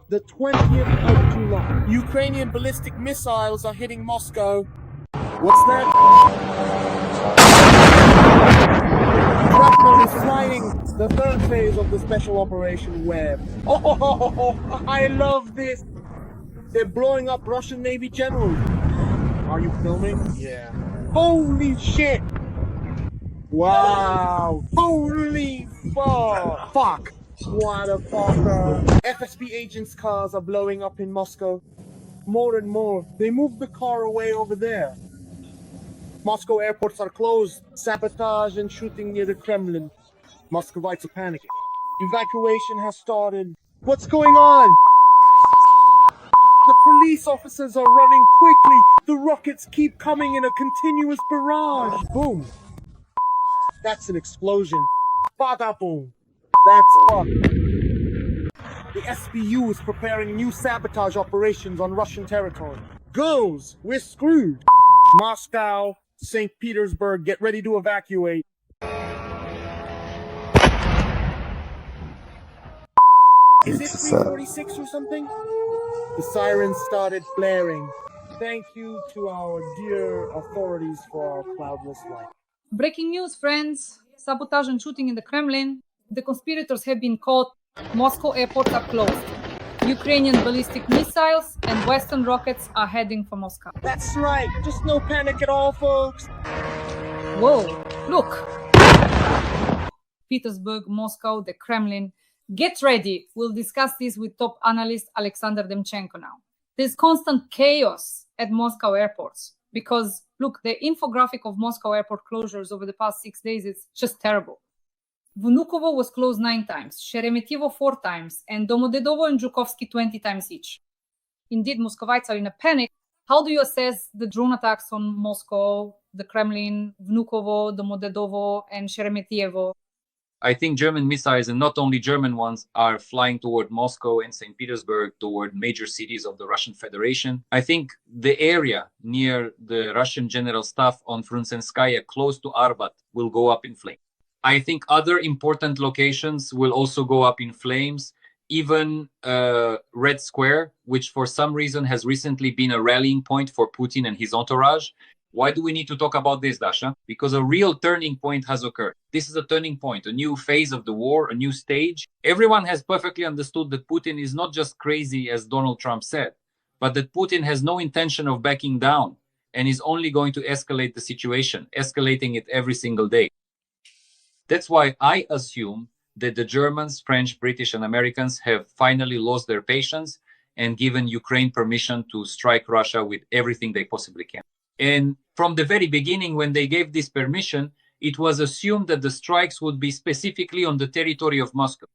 the 20th of July. Ukrainian ballistic missiles are hitting Moscow. What's that? Shrapnel is flying the third phase of the Special Operation Web. Oh, I love this. They're blowing up Russian Navy generals. Are you filming? Yeah. Holy shit! Wow! Holy fuck! What a fucker! FSB agents' cars are blowing up in Moscow. More and more. They moved the car away over there. Moscow airports are closed. Sabotage and shooting near the Kremlin. Muscovites are panicking. Evacuation has started. What's going on? The police officers are running quickly. The rockets keep coming in a continuous barrage. Boom. That's an explosion. Bada boom. That's fucked. The SBU is preparing new sabotage operations on Russian territory. Girls, we're screwed. Moscow, St. Petersburg, get ready to evacuate. Is it 3:46 or something? The sirens started blaring. Thank you to our dear authorities for our cloudless light. Breaking news, friends. Sabotage and shooting in the Kremlin. The conspirators have been caught. Moscow airports are closed. Ukrainian ballistic missiles and Western rockets are heading for Moscow. That's right. Just no panic at all, folks. Whoa, look. Petersburg, Moscow, the Kremlin. Get ready. We'll discuss this with top analyst Oleksandr Demchenko now. There's constant chaos at Moscow airports because, look, the infographic of Moscow airport closures over the past 6 days is just terrible. Vnukovo was closed 9 times, Sheremetyevo 4 times, and Domodedovo and Zhukovsky 20 times each. Indeed, Muscovites are in a panic. How do you assess the drone attacks on Moscow, the Kremlin, Vnukovo, Domodedovo, and Sheremetyevo? I think German missiles, and not only German ones, are flying toward Moscow and St. Petersburg, toward major cities of the Russian Federation. I think the area near the Russian General Staff on Frunzenskaya, close to Arbat, will go up in flames. I think other important locations will also go up in flames. Even Red Square, which for some reason has recently been a rallying point for Putin and his entourage. Why do we need to talk about this, Dasha? Because a real turning point has occurred. This is a turning point, a new phase of the war, a new stage. Everyone has perfectly understood that Putin is not just crazy, as Donald Trump said, but that Putin has no intention of backing down and is only going to escalate the situation, escalating it every single day. That's why I assume that the Germans, French, British, and Americans have finally lost their patience and given Ukraine permission to strike Russia with everything they possibly can. And from the very beginning, when they gave this permission, it was assumed that the strikes would be specifically on the territory of Moscow.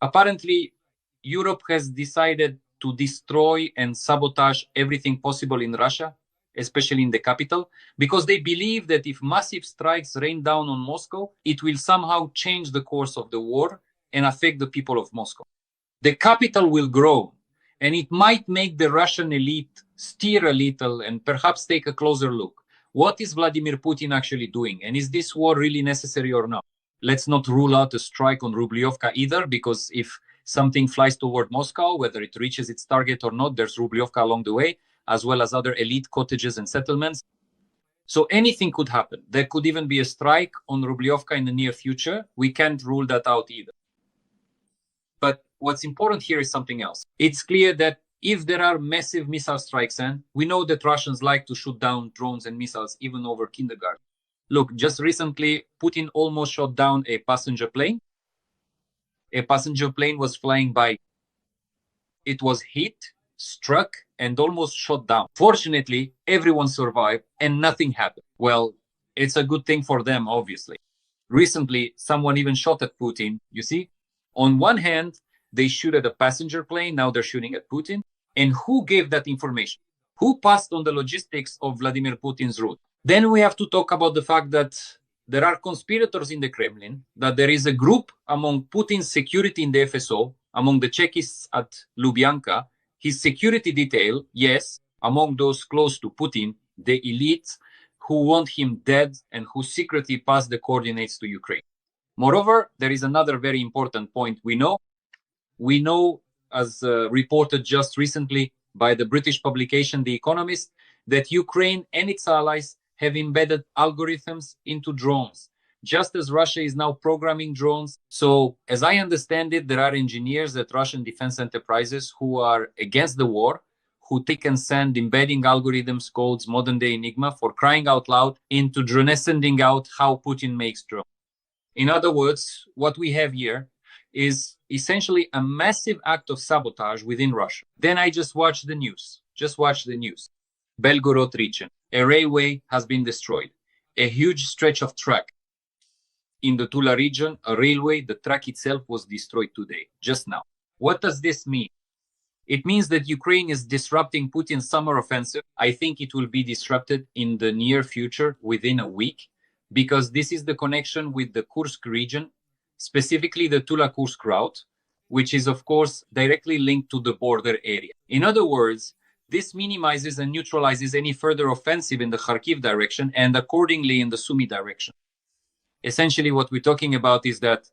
Apparently, Europe has decided to destroy and sabotage everything possible in Russia, especially in the capital, because they believe that if massive strikes rain down on Moscow, it will somehow change the course of the war and affect the people of Moscow. The capital will grow, and it might make the Russian elite steer a little and perhaps take a closer look. What is Vladimir Putin actually doing? And is this war really necessary or not? Let's not rule out a strike on Rubliovka either, because if something flies toward Moscow, whether it reaches its target or not, there's Rubliovka along the way, as well as other elite cottages and settlements. So anything could happen. There could even be a strike on Rubliovka in the near future. We can't rule that out either. But what's important here is something else. It's clear that if there are massive missile strikes, and we know that Russians like to shoot down drones and missiles even over kindergarten. Look, just recently, Putin almost shot down a passenger plane. A passenger plane was flying by. It was hit, struck, and almost shot down. Fortunately, everyone survived and nothing happened. Well, it's a good thing for them, obviously. Recently, someone even shot at Putin. You see, on one hand, they shoot at a passenger plane. Now they're shooting at Putin. And who gave that information? Who passed on the logistics of Vladimir Putin's route? Then we have to talk about the fact that there are conspirators in the Kremlin, that there is a group among Putin's security in the FSO, among the Chekists at Lubyanka, his security detail, yes, among those close to Putin, the elites who want him dead and who secretly pass the coordinates to Ukraine. Moreover, there is another very important point we know as reported just recently by the British publication The Economist, that Ukraine and its allies have embedded algorithms into drones, just as Russia is now programming drones. So, as I understand it, there are engineers at Russian defense enterprises who are against the war, who take and send embedding algorithms, codes, modern day Enigma, for crying out loud, into drone sending out how Putin makes drones. In other words, what we have here is essentially a massive act of sabotage within Russia. Then I just watched the news. Belgorod region, a railway has been destroyed. A huge stretch of track in the Tula region, a railway, the track itself was destroyed today, just now. What does this mean? It means that Ukraine is disrupting Putin's summer offensive. I think it will be disrupted in the near future, within a week, because this is the connection with the Kursk region, specifically the Tula-Kursk route, which is, of course, directly linked to the border area. In other words, this minimizes and neutralizes any further offensive in the Kharkiv direction and accordingly in the Sumy direction. Essentially, what we're talking about is that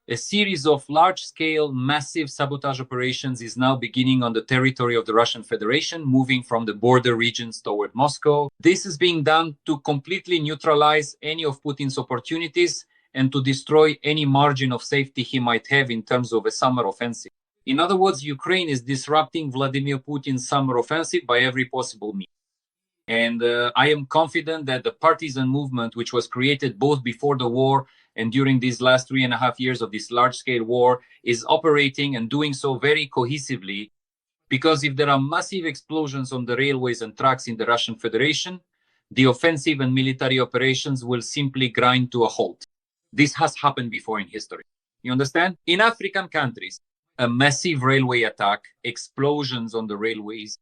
a series of large-scale, massive sabotage operations is now beginning on the territory of the Russian Federation, moving from the border regions toward Moscow. This is being done to completely neutralize any of Putin's opportunities and to destroy any margin of safety he might have in terms of a summer offensive. In other words, Ukraine is disrupting Vladimir Putin's summer offensive by every possible means. And I am confident that the partisan movement, which was created both before the war and during these last 3.5 years of this large-scale war, is operating and doing so very cohesively. Because if there are massive explosions on the railways and tracks in the Russian Federation, the offensive and military operations will simply grind to a halt. This has happened before in history. You understand? In African countries, a massive railway attack, explosions on the railways,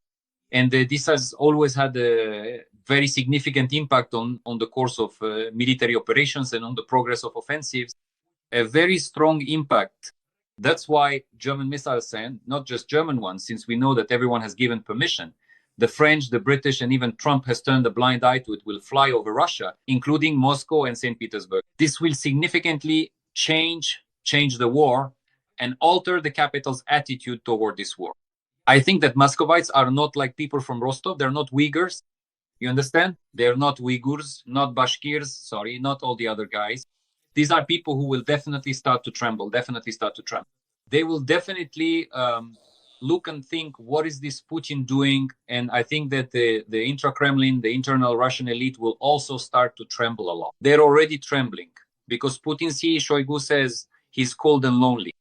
and this has always had a very significant impact on the course of military operations and on the progress of offensives, a very strong impact. That's why German missiles, and not just German ones, since we know that everyone has given permission, the French, the British, and even Trump has turned a blind eye to it, will fly over Russia, including Moscow and St. Petersburg. This will significantly change the war and alter the capital's attitude toward this war. I think that Muscovites are not like people from Rostov. They're not Uyghurs. You understand? They're not Uyghurs, not Bashkirs, not all the other guys. These are people who will definitely start to tremble, They will definitely look and think, what is this Putin doing? And I think that the intra-Kremlin, the internal Russian elite will also start to tremble a lot. They're already trembling because Putin sees, Shoigu says, he's cold and lonely.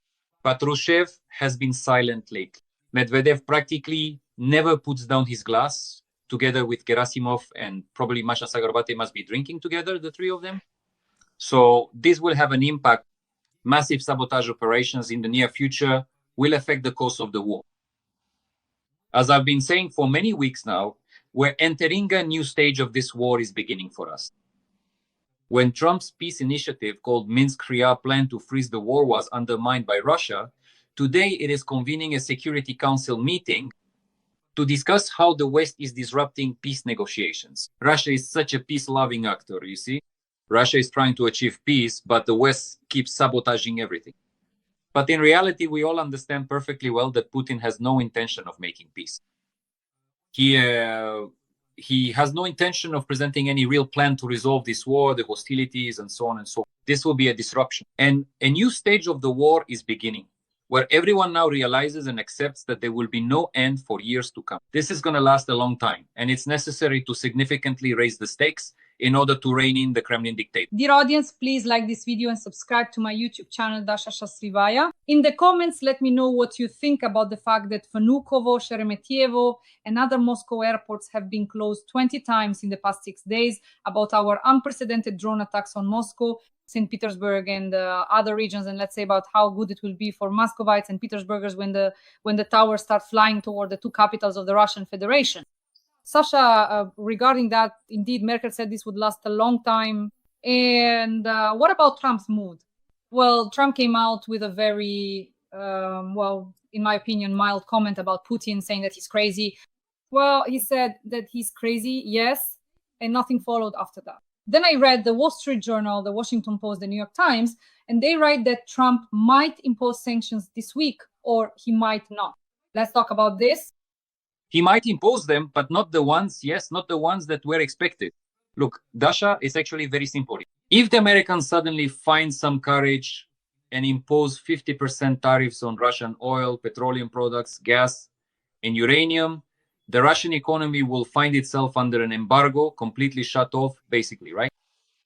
Patrushev has been silent lately. Medvedev practically never puts down his glass, together with Gerasimov, and probably Masha Sagarbate must be drinking together, the three of them. So this will have an impact. Massive sabotage operations in the near future will affect the course of the war. As I've been saying for many weeks now, we're entering a new stage of this war is beginning for us. When Trump's peace initiative called Minsk-Kriya plan to freeze the war was undermined by Russia, today it is convening a Security Council meeting to discuss how the West is disrupting peace negotiations. Russia is such a peace-loving actor, you see. Russia is trying to achieve peace, but the West keeps sabotaging everything. But in reality, we all understand perfectly well that Putin has no intention of making peace. He has no intention of presenting any real plan to resolve this war, the hostilities, and so on and so on. This will be a disruption. And a new stage of the war is beginning, where everyone now realizes and accepts that there will be no end for years to come. This is going to last a long time, and it's necessary to significantly raise the stakes in order to rein in the Kremlin dictator. Dear audience, please like this video and subscribe to my YouTube channel, Dasha Schastlivaya. In the comments, let me know what you think about the fact that Vnukovo, Sheremetyevo, and other Moscow airports have been closed 20 times in the past 6 days, about our unprecedented drone attacks on Moscow, St. Petersburg, and other regions, and let's say about how good it will be for Muscovites and Petersburgers when the towers start flying toward the two capitals of the Russian Federation. Sasha, regarding that, indeed, Merkel said this would last a long time. And what about Trump's mood? Well, Trump came out with a very, in my opinion, mild comment about Putin, saying that he's crazy. Well, he said that he's crazy, yes, and nothing followed after that. Then I read the Wall Street Journal, the Washington Post, the New York Times, and they write that Trump might impose sanctions this week, or he might not. Let's talk about this. He might impose them, but not the ones, not the ones that were expected. Look, Dasha is actually very simple. If the Americans suddenly find some courage and impose 50% tariffs on Russian oil, petroleum products, gas, and uranium, the Russian economy will find itself under an embargo, completely shut off, basically, right?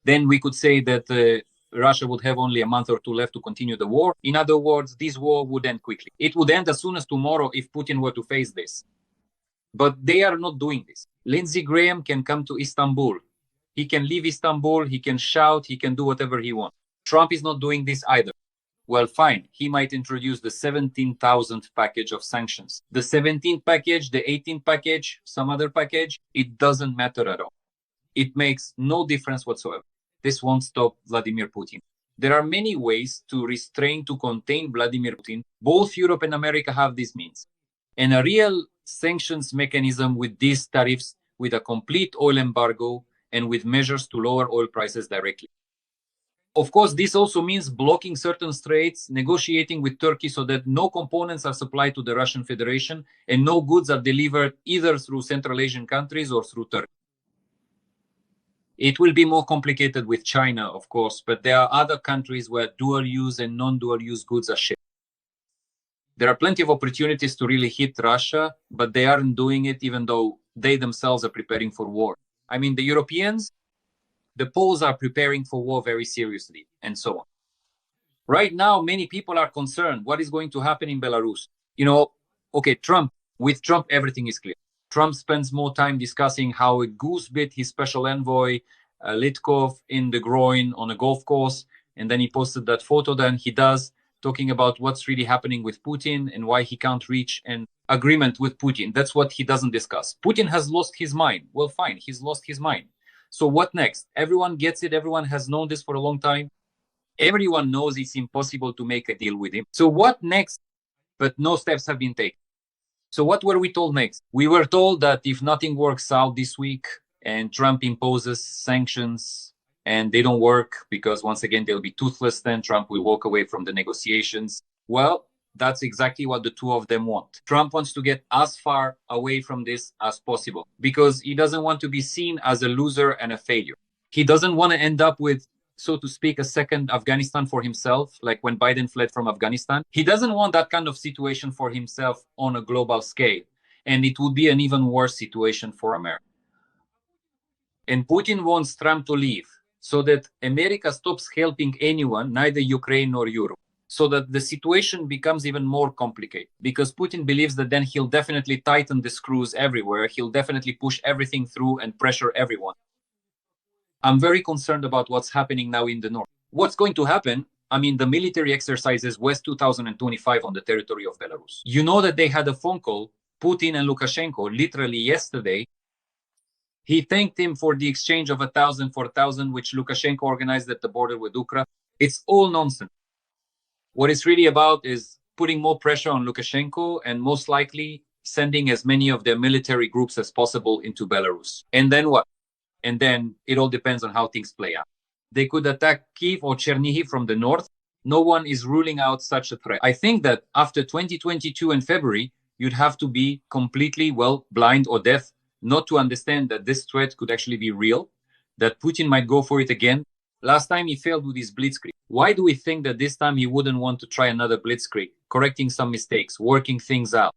Then we could say that Russia would have only a month or two left to continue the war. In other words, this war would end quickly. It would end as soon as tomorrow if Putin were to face this. But they are not doing this. Lindsey Graham can come to Istanbul. He can leave Istanbul, he can shout, he can do whatever he wants. Trump is not doing this either. Well, fine, he might introduce the 17,000th package of sanctions. The 17th package, the 18th package, some other package, it doesn't matter at all. It makes no difference whatsoever. This won't stop Vladimir Putin. There are many ways to restrain, to contain Vladimir Putin. Both Europe and America have these means. And a real sanctions mechanism with these tariffs, with a complete oil embargo, and with measures to lower oil prices directly. Of course, this also means blocking certain straits, negotiating with Turkey so that no components are supplied to the Russian Federation and no goods are delivered either through Central Asian countries or through Turkey. It will be more complicated with China, of course, but there are other countries where dual-use and non-dual-use goods are shipped. There are plenty of opportunities to really hit Russia, but they aren't doing it even though they themselves are preparing for war. I mean, the Europeans, the Poles are preparing for war very seriously, and so on. Right now, many people are concerned what is going to happen in Belarus. Okay, with Trump, everything is clear. Trump spends more time discussing how a goose bit his special envoy, Litkov, in the groin on a golf course, and then he posted that photo then he does, talking about what's really happening with Putin and why he can't reach an agreement with Putin. That's what he doesn't discuss. Putin has lost his mind. Well, fine, he's lost his mind. So what next? Everyone gets it. Everyone has known this for a long time. Everyone knows it's impossible to make a deal with him. So what next? But no steps have been taken. So what were we told next? We were told that if nothing works out this week and Trump imposes sanctions and they don't work because once again, they'll be toothless, then Trump will walk away from the negotiations. Well, that's exactly what the two of them want. Trump wants to get as far away from this as possible because he doesn't want to be seen as a loser and a failure. He doesn't want to end up with, so to speak, a second Afghanistan for himself, like when Biden fled from Afghanistan. He doesn't want that kind of situation for himself on a global scale. And it would be an even worse situation for America. And Putin wants Trump to leave so that America stops helping anyone, neither Ukraine nor Europe, so that the situation becomes even more complicated. Because Putin believes that then he'll definitely tighten the screws everywhere. He'll definitely push everything through and pressure everyone. I'm very concerned about what's happening now in the north. What's going to happen? I mean, the military exercises West 2025 on the territory of Belarus. You know that they had a phone call, Putin and Lukashenko, literally yesterday. He thanked him for the exchange of 1,000 for 1,000, which Lukashenko organized at the border with Ukraine. It's all nonsense. What it's really about is putting more pressure on Lukashenko and most likely sending as many of their military groups as possible into Belarus. And then what? And then it all depends on how things play out. They could attack Kyiv or Chernihiv from the north. No one is ruling out such a threat. I think that after 2022 in February, you'd have to be completely, blind or deaf not to understand that this threat could actually be real, that Putin might go for it again. Last time he failed with his blitzkrieg. Why do we think that this time he wouldn't want to try another blitzkrieg, correcting some mistakes, working things out?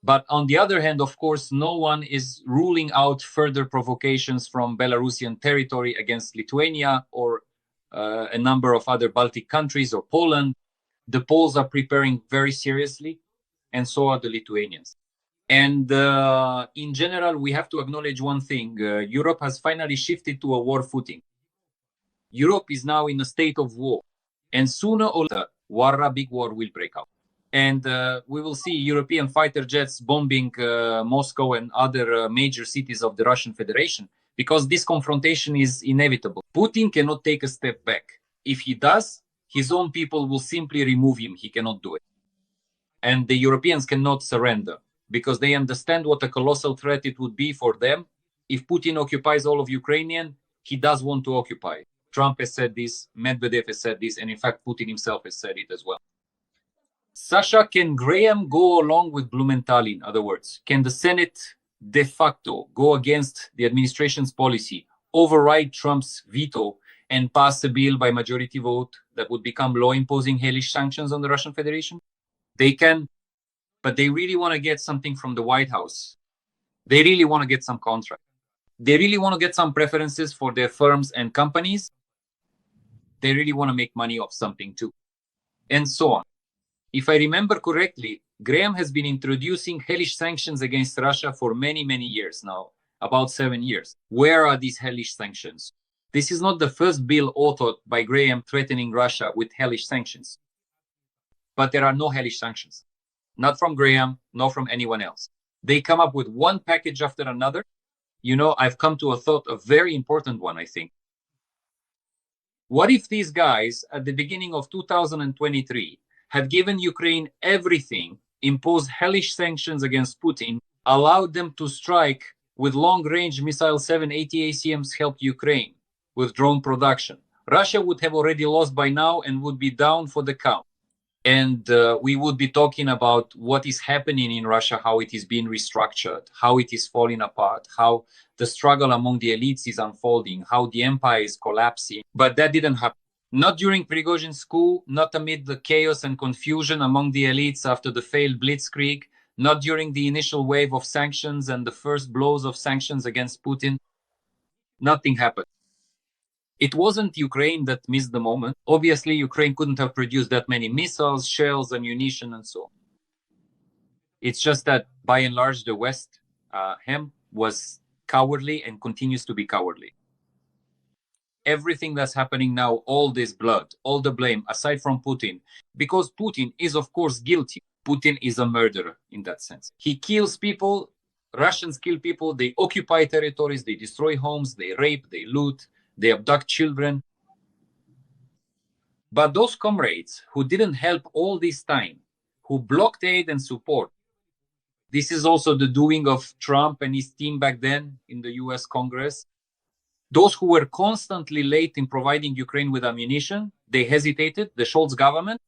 But on the other hand, of course, no one is ruling out further provocations from Belarusian territory against Lithuania or a number of other Baltic countries or Poland. The Poles are preparing very seriously, and so are the Lithuanians. And in general, we have to acknowledge one thing. Europe has finally shifted to a war footing. Europe is now in a state of war. And sooner or later, a big war will break out. And we will see European fighter jets bombing Moscow and other major cities of the Russian Federation, because this confrontation is inevitable. Putin cannot take a step back. If he does, his own people will simply remove him. He cannot do it. And the Europeans cannot surrender because they understand what a colossal threat it would be for them. If Putin occupies all of Ukrainian, he does want to occupy. Trump has said this, Medvedev has said this, and in fact, Putin himself has said it as well. Sasha, can Graham go along with Blumenthal? In other words, can the Senate de facto go against the administration's policy, override Trump's veto, and pass a bill by majority vote that would become law imposing hellish sanctions on the Russian Federation? They can, but they really want to get something from the White House. They really want to get some contract. They really want to get some preferences for their firms and companies. They really want to make money off something too, and so on. If I remember correctly, Graham has been introducing hellish sanctions against Russia for many, many years now, about 7 years. Where are these hellish sanctions? This is not the first bill authored by Graham threatening Russia with hellish sanctions. But there are no hellish sanctions. Not from Graham, nor from anyone else. They come up with one package after another. You know, I've come to a thought, a very important one, I think. What if these guys, at the beginning of 2023, had given Ukraine everything, imposed hellish sanctions against Putin, allowed them to strike with long-range missile 780 ACMs, help Ukraine with drone production? Russia would have already lost by now and would be down for the count. And we would be talking about what is happening in Russia, how it is being restructured, how it is falling apart, how the struggle among the elites is unfolding, how the empire is collapsing. But that didn't happen. Not during Prigozhin's coup, not amid the chaos and confusion among the elites after the failed blitzkrieg, not during the initial wave of sanctions and the first blows of sanctions against Putin. Nothing happened. It wasn't Ukraine that missed the moment. Obviously, Ukraine couldn't have produced that many missiles, shells, ammunition, and so on. It's just that, by and large, the West was cowardly and continues to be cowardly. Everything that's happening now, all this blood, all the blame, aside from Putin, because Putin is, of course, guilty. Putin is a murderer in that sense. He kills people, Russians kill people, they occupy territories, they destroy homes, they rape, they loot, they abduct children. But those comrades who didn't help all this time, who blocked aid and support, this is also the doing of Trump and his team back then in the US Congress. Those who were constantly late in providing Ukraine with ammunition, they hesitated, the Scholz government,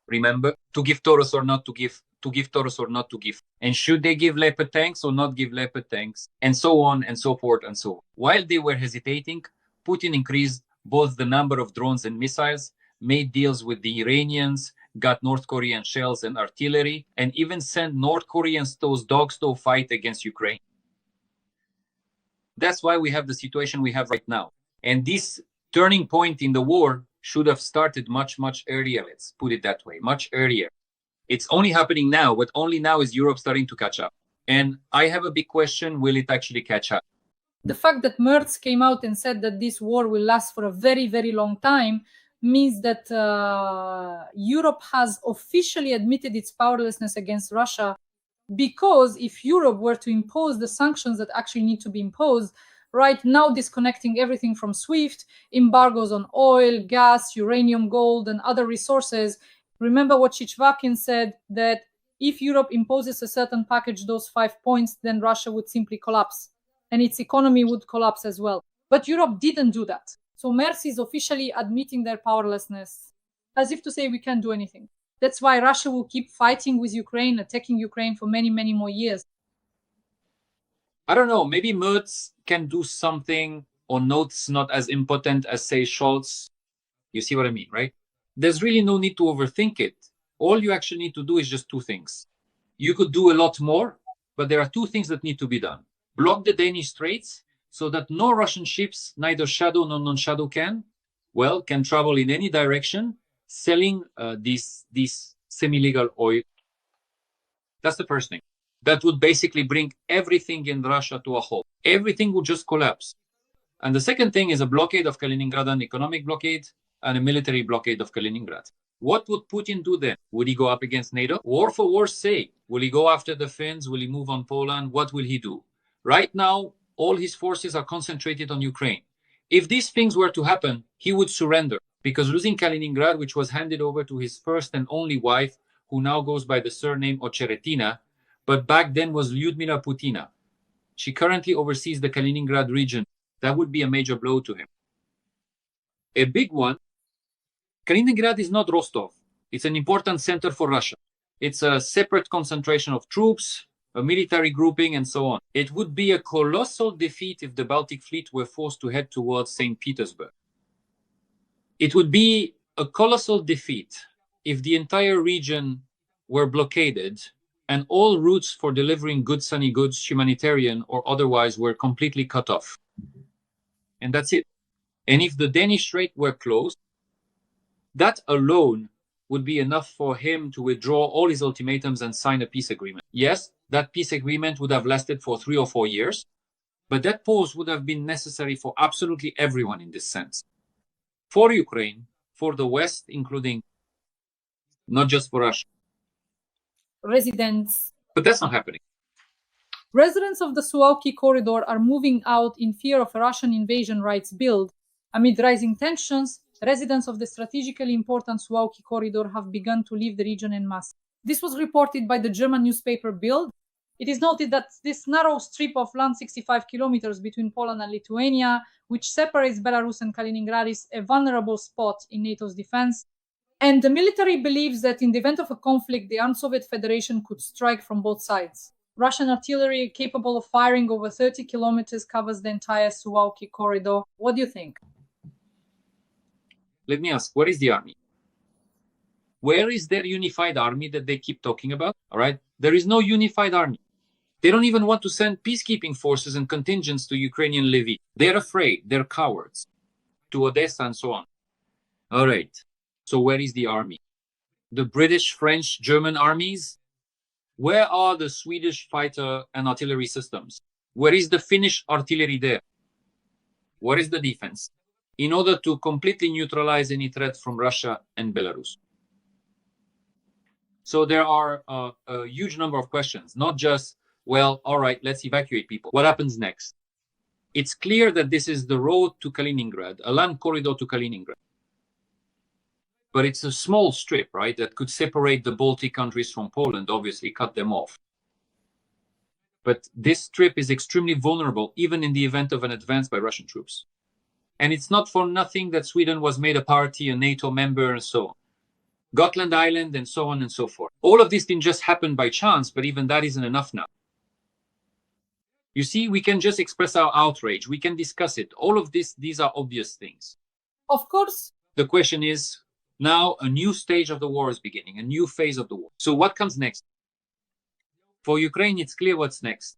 remember, to give TAURUS or not to give, to give TAURUS or not to give. And should they give Leopard tanks or not give Leopard tanks, and so on and so forth and so on. While they were hesitating, Putin increased both the number of drones and missiles, made deals with the Iranians, got North Korean shells and artillery, and even sent North Koreans those dogs to fight against Ukraine. That's why we have the situation we have right now. And this turning point in the war should have started much, much earlier. Let's put it that way, much earlier. It's only happening now, but only now is Europe starting to catch up. And I have a big question, will it actually catch up? The fact that Merz came out and said that this war will last for a very, very long time means that Europe has officially admitted its powerlessness against Russia. Because if Europe were to impose the sanctions that actually need to be imposed, right now disconnecting everything from SWIFT, embargoes on oil, gas, uranium, gold, and other resources, remember what Chichvakin said, that if Europe imposes a certain package, those 5 points, then Russia would simply collapse, and its economy would collapse as well. But Europe didn't do that. So Merz is officially admitting their powerlessness, as if to say we can't do anything. That's why Russia will keep fighting with Ukraine, attacking Ukraine for many, many more years. I don't know, maybe Merz can do something on notes not as important as, say, Scholz. You see what I mean, right? There's really no need to overthink it. All you actually need to do is just two things. You could do a lot more, but there are two things that need to be done. Block the Danish Straits so that no Russian ships, neither shadow nor non-shadow can travel in any direction, selling this semi-legal oil. That's the first thing. That would basically bring everything in Russia to a halt. Everything would just collapse. And the second thing is a blockade of Kaliningrad, an economic blockade, and a military blockade of Kaliningrad. What would Putin do then? Would he go up against NATO? War for war's sake. Will he go after the Finns? Will he move on Poland? What will he do? Right now, all his forces are concentrated on Ukraine. If these things were to happen, he would surrender, because losing Kaliningrad, which was handed over to his first and only wife, who now goes by the surname Ocheretina, but back then was Lyudmila Putina. She currently oversees the Kaliningrad region. That would be a major blow to him. A big one, Kaliningrad is not Rostov. It's an important center for Russia. It's a separate concentration of troops, a military grouping, and so on. It would be a colossal defeat if the Baltic Fleet were forced to head towards St. Petersburg. It would be a colossal defeat if the entire region were blockaded and all routes for delivering goods, humanitarian or otherwise, were completely cut off. And that's it. And if the Danish Strait were closed, that alone would be enough for him to withdraw all his ultimatums and sign a peace agreement. Yes, that peace agreement would have lasted for 3 or 4 years, but that pause would have been necessary for absolutely everyone in this sense. For Ukraine, for the West, including not just for Russia. Residents. But that's not happening. Residents of the Suwałki corridor are moving out in fear of a Russian invasion, writes Bild. Amid rising tensions, residents of the strategically important Suwałki corridor have begun to leave the region en masse. This was reported by the German newspaper Bild. It is noted that this narrow strip of land, 65 kilometers between Poland and Lithuania, which separates Belarus and Kaliningrad, is a vulnerable spot in NATO's defense. And the military believes that in the event of a conflict, the armed Soviet Federation could strike from both sides. Russian artillery capable of firing over 30 kilometers covers the entire Suwałki corridor. What do you think? Let me ask, where is the army? Where is their unified army that they keep talking about? All right, there is no unified army. They don't even want to send peacekeeping forces and contingents to Ukrainian levy. They're afraid, they're cowards, to Odessa and so on. All right, so where is the army? The British, French, German armies? Where are the Swedish fighter and artillery systems? Where is the Finnish artillery there? Where is the defense? In order to completely neutralize any threat from Russia and Belarus. So there are a huge number of questions, not just, well, all right, let's evacuate people. What happens next? It's clear that this is the road to Kaliningrad, a land corridor to Kaliningrad. But it's a small strip, right, that could separate the Baltic countries from Poland, obviously cut them off. But this strip is extremely vulnerable, even in the event of an advance by Russian troops. And it's not for nothing that Sweden was made a party, a NATO member, and so on. Gotland Island, and so on and so forth. All of this didn't just happen by chance, but even that isn't enough now. You see, we can just express our outrage. We can discuss it. All of this, these are obvious things. Of course. The question is, now a new stage of the war is beginning, a new phase of the war. So what comes next? For Ukraine, it's clear what's next.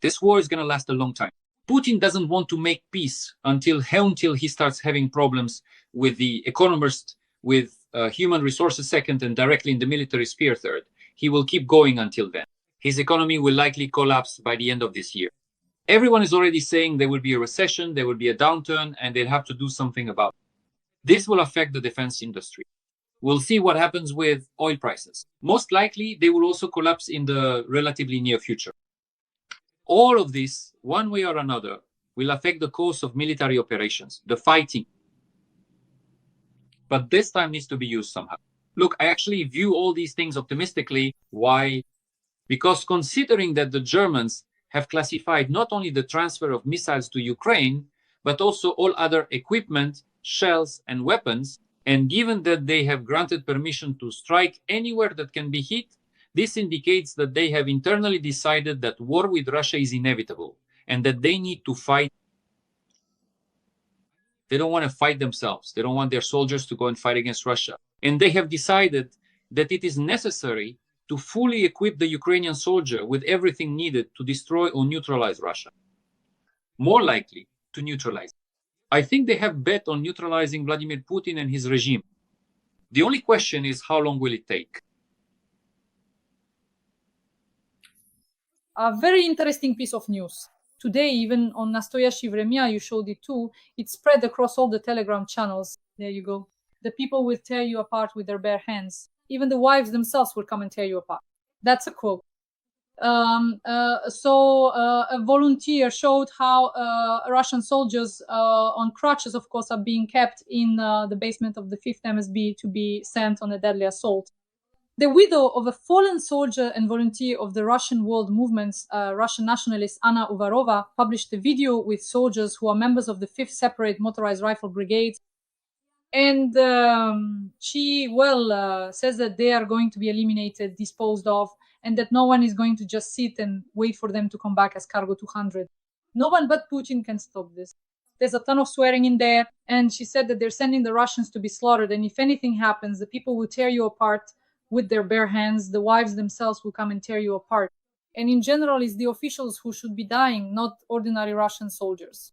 This war is going to last a long time. Putin doesn't want to make peace until he starts having problems with the economist, with human resources second, and directly in the military sphere third. He will keep going until then. His economy will likely collapse by the end of this year. Everyone is already saying there will be a recession, there will be a downturn, and they'll have to do something about it. This will affect the defense industry. We'll see what happens with oil prices. Most likely, they will also collapse in the relatively near future. All of this, one way or another, will affect the course of military operations, the fighting. But this time needs to be used somehow. Look, I actually view all these things optimistically. Why? Because considering that the Germans have classified not only the transfer of missiles to Ukraine, but also all other equipment, shells, and weapons, and given that they have granted permission to strike anywhere that can be hit, this indicates that they have internally decided that war with Russia is inevitable and that they need to fight. They don't want to fight themselves. They don't want their soldiers to go and fight against Russia. And they have decided that it is necessary to fully equip the Ukrainian soldier with everything needed to destroy or neutralize Russia. More likely to neutralize. I think they have bet on neutralizing Vladimir Putin and his regime. The only question is, how long will it take? A very interesting piece of news. Today, even on Nastoyashi Vremya, you showed it too, it spread across all the Telegram channels. There you go. The people will tear you apart with their bare hands. Even the wives themselves will come and tear you apart. That's a quote. A volunteer showed how Russian soldiers on crutches, of course, are being kept in the basement of the 5th MSB to be sent on a deadly assault. The widow of a fallen soldier and volunteer of the Russian World Movement's Russian nationalist Anna Uvarova published a video with soldiers who are members of the 5th Separate Motorized Rifle Brigade. And she, says that they are going to be eliminated, disposed of, and that no one is going to just sit and wait for them to come back as Cargo 200. No one but Putin can stop this. There's a ton of swearing in there. And she said that they're sending the Russians to be slaughtered. And if anything happens, the people will tear you apart with their bare hands. The wives themselves will come and tear you apart. And in general, it's the officials who should be dying, not ordinary Russian soldiers.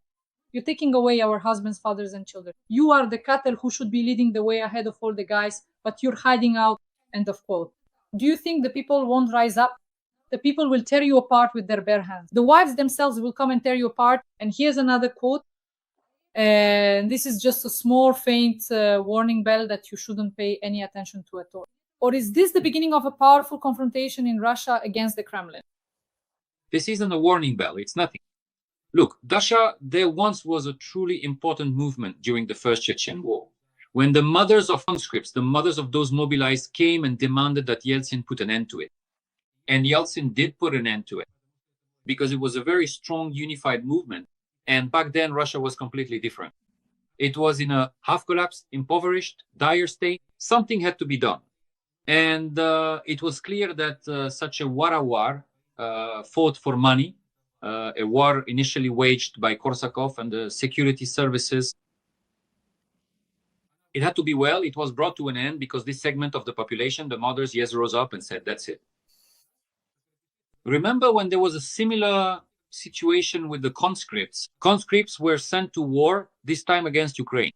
You're taking away our husbands, fathers, and children. You are the cattle who should be leading the way ahead of all the guys, but you're hiding out. End of quote. Do you think the people won't rise up? The people will tear you apart with their bare hands. The wives themselves will come and tear you apart. And here's another quote. And this is just a small, faint warning bell that you shouldn't pay any attention to at all. Or is this the beginning of a powerful confrontation in Russia against the Kremlin? This isn't a warning bell. It's nothing. Look, Dasha, there once was a truly important movement during the First Chechen War, when the mothers of conscripts, the mothers of those mobilized, came and demanded that Yeltsin put an end to it. And Yeltsin did put an end to it, because it was a very strong, unified movement. And back then, Russia was completely different. It was in a half-collapsed, impoverished, dire state. Something had to be done. And it was clear that such a war fought for money, a war initially waged by Korsakov and the security services. It had to be well. It was brought to an end because this segment of the population, the mothers, rose up and said, that's it. Remember when there was a similar situation with the conscripts? Conscripts were sent to war, this time against Ukraine.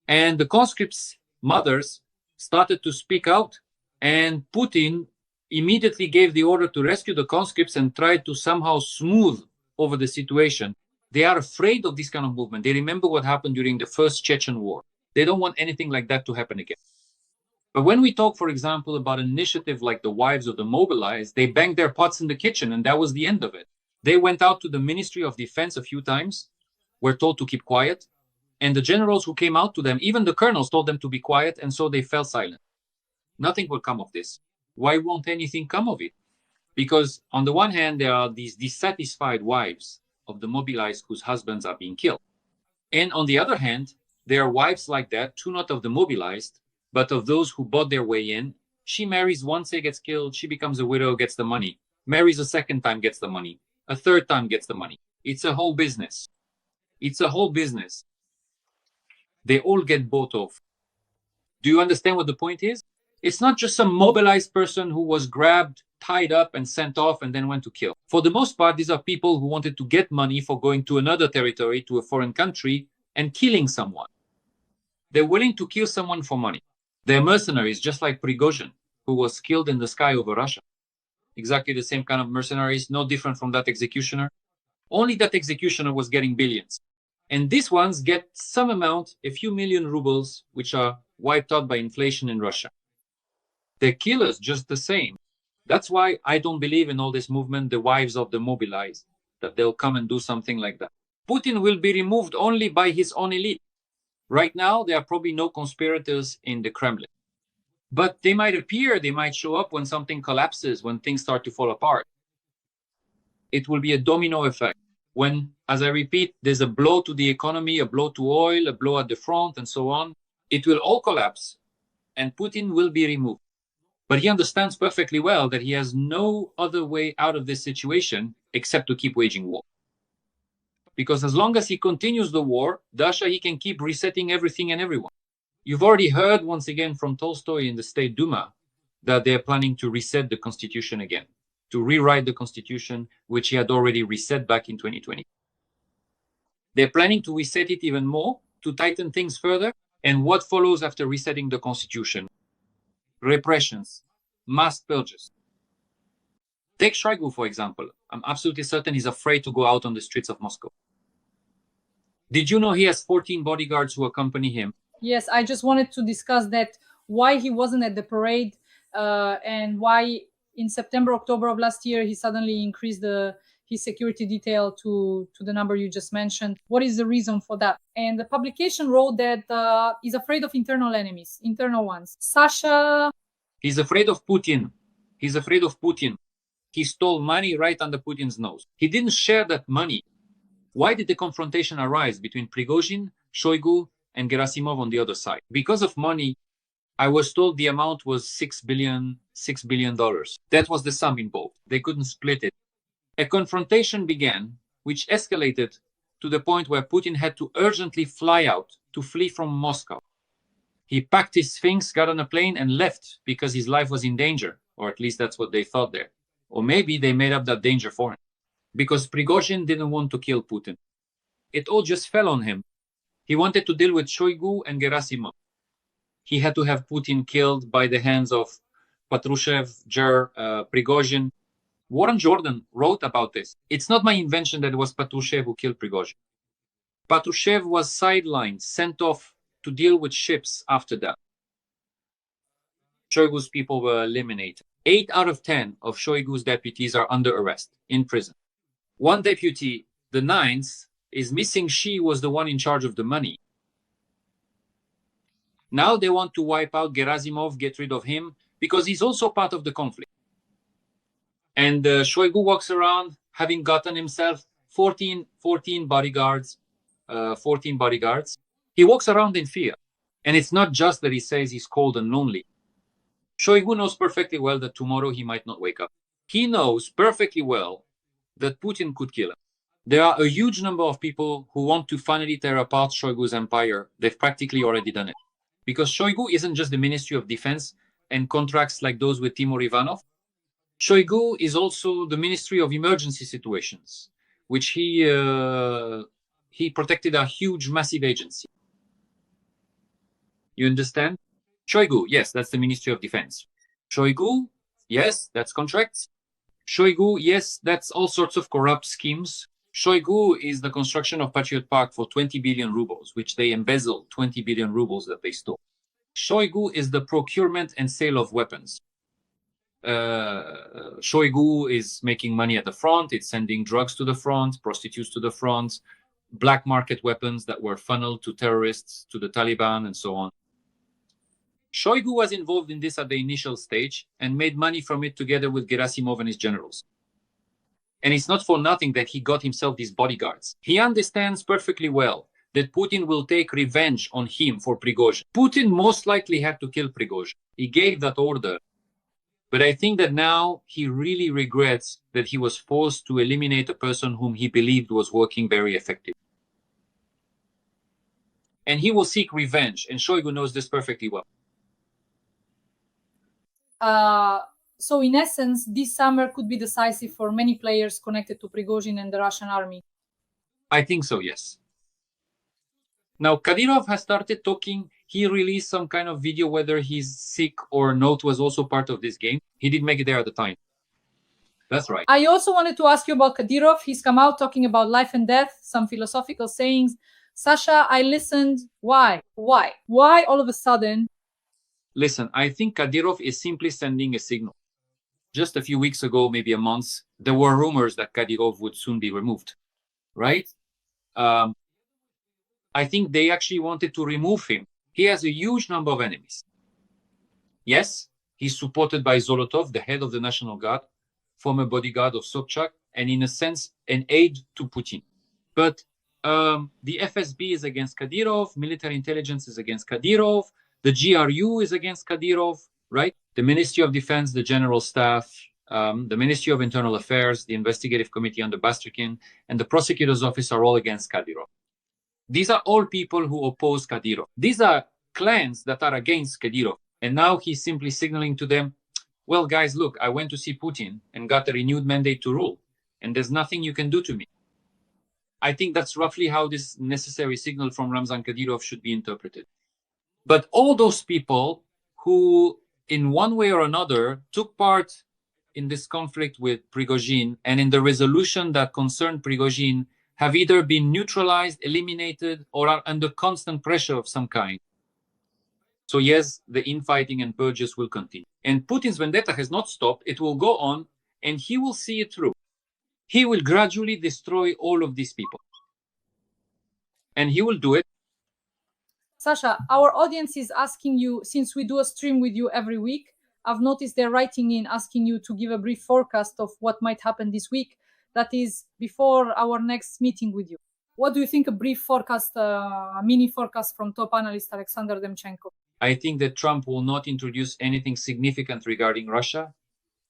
And the conscripts' mothers started to speak out, and Putin immediately gave the order to rescue the conscripts and tried to somehow smooth over the situation. They are afraid of this kind of movement. They remember what happened during the First Chechen War. They don't want anything like that to happen again. But when we talk, for example, about an initiative like the Wives of the Mobilized, they banged their pots in the kitchen, and that was the end of it. They went out to the Ministry of Defense a few times, were told to keep quiet, and the generals who came out to them, even the colonels, told them to be quiet, and so they fell silent. Nothing will come of this. Why won't anything come of it? Because on the one hand, there are these dissatisfied wives of the mobilized whose husbands are being killed. And on the other hand, there are wives like that, too, not of the mobilized, but of those who bought their way in. She marries once, he gets killed, she becomes a widow, gets the money. Marries a second time, gets the money. A third time, gets the money. It's a whole business. It's a whole business. They all get bought off. Do you understand what the point is? It's not just some mobilized person who was grabbed, tied up, and sent off and then went to kill. For the most part, these are people who wanted to get money for going to another territory, to a foreign country, and killing someone. They're willing to kill someone for money. They're mercenaries, just like Prigozhin, who was killed in the sky over Russia. Exactly the same kind of mercenaries, no different from that executioner. Only that executioner was getting billions. And these ones get some amount, a few million rubles, which are wiped out by inflation in Russia. They're killers just the same. That's why I don't believe in all this movement, the wives of the mobilized, that they'll come and do something like that. Putin will be removed only by his own elite. Right now, there are probably no conspirators in the Kremlin. But they might appear, they might show up when something collapses, when things start to fall apart. It will be a domino effect. When, as I repeat, there's a blow to the economy, a blow to oil, a blow at the front, and so on, it will all collapse, and Putin will be removed. But he understands perfectly well that he has no other way out of this situation except to keep waging war. Because as long as he continues the war, Dasha, he can keep resetting everything and everyone. You've already heard once again from Tolstoy in the State Duma that they're planning to reset the constitution again, to rewrite the constitution, which he had already reset back in 2020. They're planning to reset it even more, to tighten things further. And what follows after resetting the constitution? Repressions, mass purges. Take Shoigu, for example. I'm absolutely certain he's afraid to go out on the streets of Moscow. Did you know he has 14 bodyguards who accompany him? Yes, I just wanted to discuss that, why he wasn't at the parade and why in September, October of last year, he suddenly increased his security detail to the number you just mentioned. What is the reason for that? And the publication wrote that he's afraid of internal enemies, internal ones. Sasha... He's afraid of Putin. He's afraid of Putin. He stole money right under Putin's nose. He didn't share that money. Why did the confrontation arise between Prigozhin, Shoigu, and Gerasimov on the other side. Because of money, I was told the amount was $6 billion. That was the sum involved. They couldn't split it. A confrontation began, which escalated to the point where Putin had to urgently fly out to flee from Moscow. He packed his things, got on a plane, and left because his life was in danger, or at least that's what they thought there. Or maybe they made up that danger for him, because Prigozhin didn't want to kill Putin. It all just fell on him. He wanted to deal with Shoigu and Gerasimov. He had to have Putin killed by the hands of Patrushev, Prigozhin. Warren Jordan wrote about this. It's not my invention that it was Patrushev who killed Prigozhin. Patrushev was sidelined, sent off to deal with ships after that. Shoigu's people were eliminated. 8 out of 10 of Shoigu's deputies are under arrest, in prison. One deputy, the 9th, is missing. She was the one in charge of the money. Now they want to wipe out Gerasimov, get rid of him, because he's also part of the conflict. And Shoigu walks around having gotten himself 14 bodyguards. 14 bodyguards. He walks around in fear. And it's not just that he says he's cold and lonely. Shoigu knows perfectly well that tomorrow he might not wake up. He knows perfectly well that Putin could kill him. There are a huge number of people who want to finally tear apart Shoigu's empire. They've practically already done it. Because Shoigu isn't just the Ministry of Defense and contracts like those with Timur Ivanov. Shoigu is also the Ministry of Emergency Situations, which he protected a huge, massive agency. You understand? Shoigu, yes, that's the Ministry of Defense. Shoigu, yes, that's contracts. Shoigu, yes, that's all sorts of corrupt schemes. Shoigu is the construction of Patriot Park for 20 billion rubles, which they embezzled 20 billion rubles that they stole. Shoigu is the procurement and sale of weapons. Shoigu is making money at the front. It's sending drugs to the front, prostitutes to the front, black market weapons that were funneled to terrorists, to the Taliban, and so on. Shoigu was involved in this at the initial stage and made money from it together with Gerasimov and his generals. And it's not for nothing that he got himself these bodyguards. He understands perfectly well that Putin will take revenge on him for Prigozhin. Putin most likely had to kill Prigozhin. He gave that order. But I think that now he really regrets that he was forced to eliminate a person whom he believed was working very effectively. And he will seek revenge, and Shoigu knows this perfectly well. So in essence, this summer could be decisive for many players connected to Prigozhin and the Russian army. I think so, yes. Now, Kadyrov has started talking. He released some kind of video, whether he's sick or not, was also part of this game. He didn't make it there at the time. That's right. I also wanted to ask you about Kadyrov. He's come out talking about life and death, some philosophical sayings. Sasha, I listened. Why? Why all of a sudden? Listen, I think Kadyrov is simply sending a signal. Just a few weeks ago, maybe a month, there were rumors that Kadyrov would soon be removed, right? I think they actually wanted to remove him. He has a huge number of enemies. Yes, he's supported by Zolotov, the head of the National Guard, former bodyguard of Sobchak, and in a sense, an aide to Putin. But the FSB is against Kadyrov, military intelligence is against Kadyrov, the GRU is against Kadyrov, right? The Ministry of Defense, the General Staff, the Ministry of Internal Affairs, the Investigative Committee under Bastrikin, and the Prosecutor's Office are all against Kadyrov. These are all people who oppose Kadyrov. These are clans that are against Kadyrov. And now he's simply signaling to them, well, guys, look, I went to see Putin and got a renewed mandate to rule, and there's nothing you can do to me. I think that's roughly how this necessary signal from Ramzan Kadyrov should be interpreted. But all those people who, in one way or another, took part in this conflict with Prigozhin and in the resolution that concerned Prigozhin have either been neutralized, eliminated, or are under constant pressure of some kind. So yes, the infighting and purges will continue. And Putin's vendetta has not stopped. It will go on, and he will see it through. He will gradually destroy all of these people. And he will do it. Sasha, our audience is asking you, since we do a stream with you every week, I've noticed they're writing in, asking you to give a brief forecast of what might happen this week. That is before our next meeting with you. What do you think? A brief forecast, a mini forecast from top analyst Oleksandr Demchenko. I think that Trump will not introduce anything significant regarding Russia,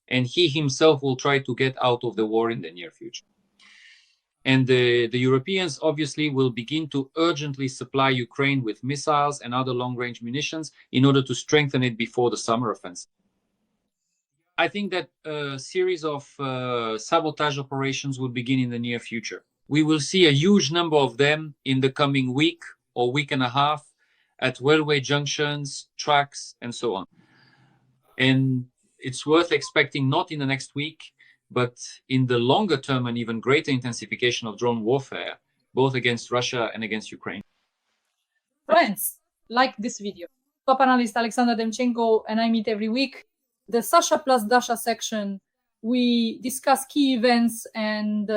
and he himself will try to get out of the war in the near future. And the Europeans obviously will begin to urgently supply Ukraine with missiles and other long-range munitions in order to strengthen it before the summer offensive. I think that a series of sabotage operations will begin in the near future. We will see a huge number of them in the coming week or week and a half at railway junctions, tracks, and so on. And it's worth expecting not in the next week, but in the longer term, an even greater intensification of drone warfare, both against Russia and against Ukraine. Friends, like this video. Top analyst Oleksandr Demchenko and I meet every week. The Sasha plus Dasha section, we discuss key events and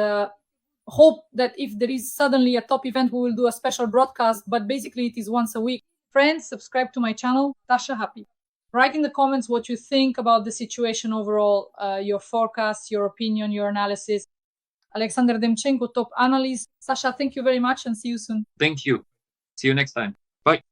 hope that if there is suddenly a top event, we will do a special broadcast, but basically it is once a week. Friends, subscribe to my channel, Dasha Happy. Write in the comments what you think about the situation overall, your forecast, your opinion, your analysis. Oleksandr Demchenko, top analyst. Sasha, thank you very much and see you soon. Thank you. See you next time. Bye.